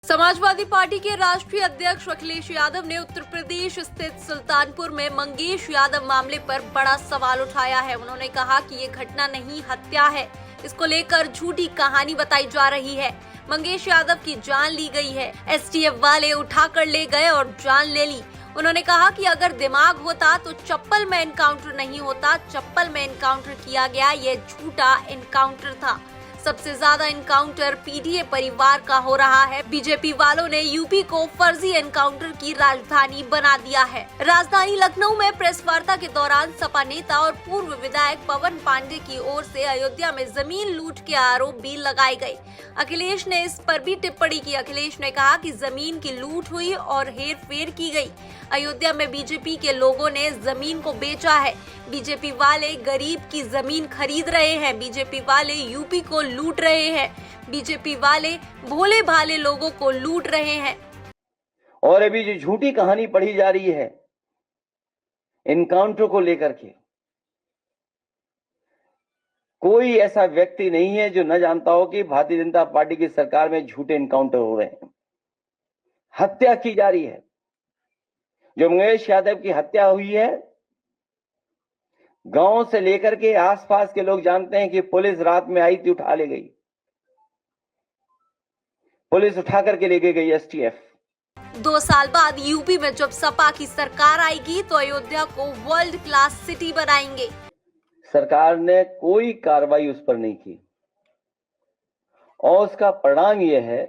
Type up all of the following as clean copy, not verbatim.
Samajwadi party के राष्ट्रीय अध्यक्ष अखिलेश यादव ने उत्तर प्रदेश स्थित सुल्तानपुर में मंगेश यादव मामले पर बड़ा सवाल उठाया है। उन्होंने कहा कि ये घटना नहीं, हत्या है। इसको लेकर झूठी कहानी बताई जा रही है। मंगेश यादव की जान ली गई है। एसटीएफ वाले उठाकर ले गए और जान ले ली। उन्होंने कहा कि अगर दिमाग होता तो चप्पल में एनकाउंटर नहीं होता। चप्पल में एनकाउंटर किया गया, ये झूठा एनकाउंटर था। सबसे ज्यादा एनकाउंटर पीडीए परिवार का हो रहा है। बीजेपी वालों ने यूपी को फर्जी एनकाउंटर की राजधानी बना दिया है। राजधानी लखनऊ में प्रेस वार्ता के दौरान सपा नेता और पूर्व विधायक पवन पांडे की ओर से अयोध्या में जमीन लूट के आरोप भी लगाए गए। अखिलेश ने इस पर भी टिप्पणी की। अखिलेश ने कहा कि जमीन की लूट हुई और हेर फेर की गई। अयोध्या में बीजेपी के लोगों ने जमीन को बेचा है। बीजेपी वाले गरीब की जमीन खरीद रहे हैं। बीजेपी वाले यूपी को लूट रहे हैं। बीजेपी वाले भोले भाले लोगों को लूट रहे हैं। और अभी जो झूठी कहानी पढ़ी जा रही है इनकाउंटर को लेकर के, कोई ऐसा व्यक्ति नहीं है जो न जानता हो कि भारतीय जनता पार्टी की सरकार में झूठे इनकाउंटर हो रहे हैं। हत्या की जा रही है। जो मंगेश यादव की हत्या हुई है, गांव से लेकर के आसपास के लोग जानते हैं कि पुलिस रात में आई थी, उठा ले गई। पुलिस उठा करके लेके गई एसटीएफ। 2 साल बाद यूपी में जब सपा की सरकार आएगी तो अयोध्या को वर्ल्ड क्लास सिटी बनाएंगे। सरकार ने कोई कार्रवाई उस पर नहीं की और उसका परिणाम यह है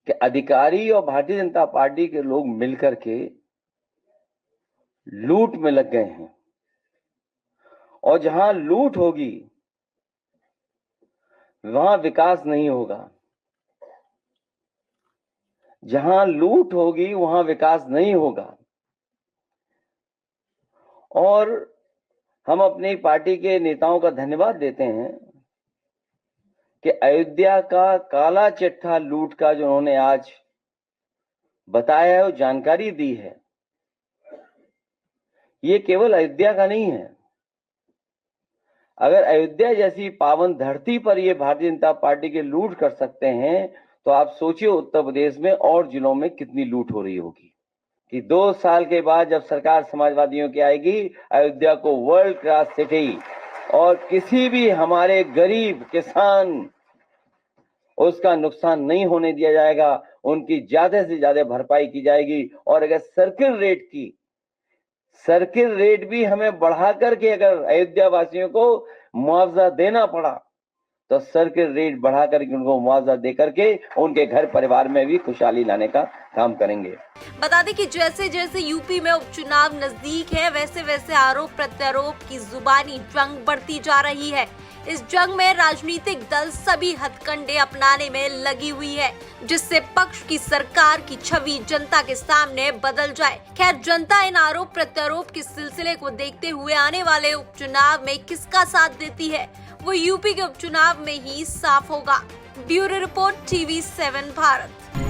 कि अधिकारी और भारतीय जनता पार्टी के लोग मिलकर के लूट में लग गए हैं। और जहां लूट होगी वहां विकास नहीं होगा। जहां लूट होगी वहां विकास नहीं होगा। और हम अपनी पार्टी के नेताओं का धन्यवाद देते हैं कि अयोध्या का काला चिट्ठा लूट का जो उन्होंने आज बताया है, वो जानकारी दी है, ये केवल अयोध्या का नहीं है। अगर अयोध्या जैसी पावन धरती पर ये भारतीय जनता पार्टी के लूट कर सकते हैं तो आप सोचिए उत्तर प्रदेश में और जिलों में कितनी लूट हो रही होगी। कि 2 साल के बाद जब सरकार समाजवादियों की आएगी, अयोध्या को वर्ल्ड क्लास सिटी और किसी भी हमारे गरीब किसान उसका नुकसान नहीं होने दिया जाएगा। उनकी ज्यादा से ज्यादा भरपाई की जाएगी। और अगर सर्किल रेट भी हमें बढ़ा करके अगर अयोध्या वासियों को मुआवजा देना पड़ा तो सर्किल रेट बढ़ा करके उनको मुआवजा दे करके उनके घर परिवार में भी खुशहाली लाने का काम करेंगे। बता दें कि जैसे जैसे यूपी में उपचुनाव नजदीक है वैसे वैसे आरोप प्रत्यारोप की जुबानी जंग बढ़ती जा रही है। इस जंग में राजनीतिक दल सभी हथकंडे अपनाने में लगी हुई है जिससे पक्ष की सरकार की छवि जनता के सामने बदल जाए। खैर, जनता इन आरोप प्रत्यारोप के सिलसिले को देखते हुए आने वाले उपचुनाव में किसका साथ देती है वो यूपी के उपचुनाव में ही साफ होगा। Bureau report, TV7 Bharat.